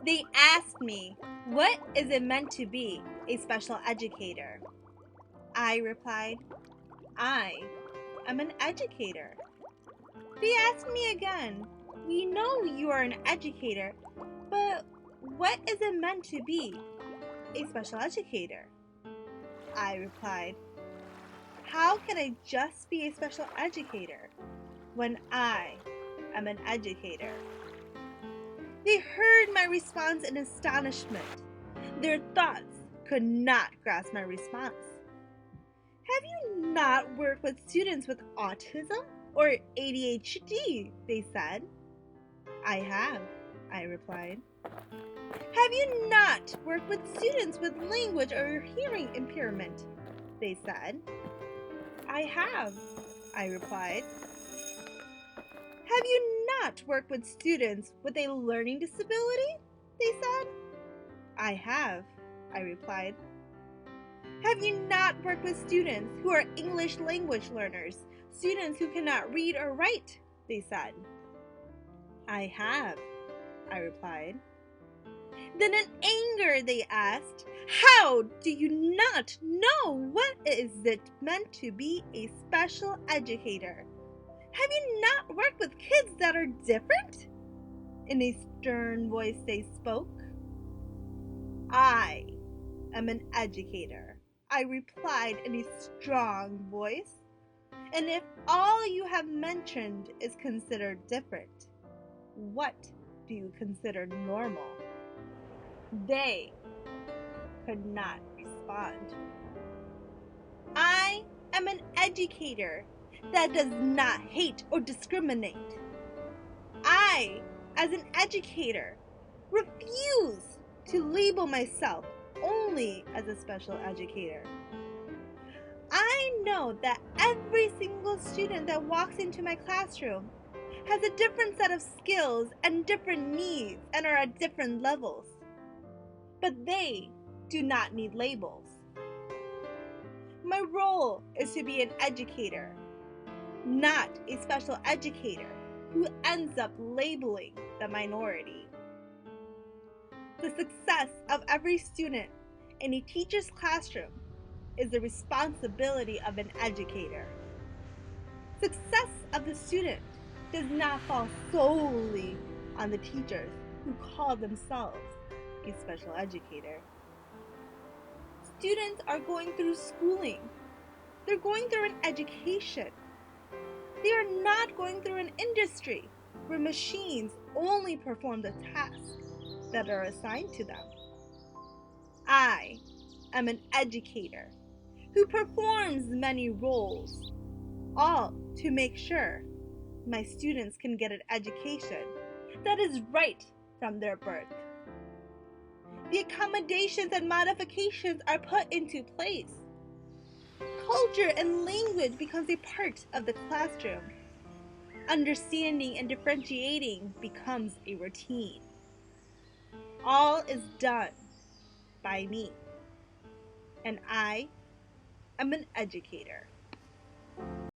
They asked me, what is it meant to be a special educator? I replied, I am an educator. They asked me again, we know you are an educator, but what is it meant to be a special educator? I replied, how can I just be a special educator when I am an educator? They heard my response in astonishment. Their thoughts could not grasp my response. Have you not worked with students with autism or ADHD? They said. I have, I replied. Have you not worked with students with language or hearing impairment? They said. I have, I replied. Have you not worked with students with a learning disability? They said. I have, I replied. Have you not worked with students who are English language learners, students who cannot read or write? They said. I have, I replied. Then in anger they asked, how do you not know what is it meant to be a special educator? Have you not worked with kids that are different? In a stern voice they spoke. I am an educator, I replied in a strong voice. And if all you have mentioned is considered different, what do you consider normal? They could not respond. I am an educator that does not hate or discriminate. I, as an educator, refuse to label myself only as a special educator. I know that every single student that walks into my classroom has a different set of skills and different needs and are at different levels. But they do not need labels. My role is to be an educator, not a special educator who ends up labeling the minority. The success of every student in a teacher's classroom is the responsibility of an educator. Success of the student does not fall solely on the teachers who call themselves a special educator. Students are going through schooling. They're going through an education. They are not going through an industry where machines only perform the tasks that are assigned to them. I am an educator who performs many roles, all to make sure my students can get an education that is right from their birth. The accommodations and modifications are put into place. Culture and language becomes a part of the classroom. Understanding and differentiating becomes a routine. All is done by me, and I am an educator.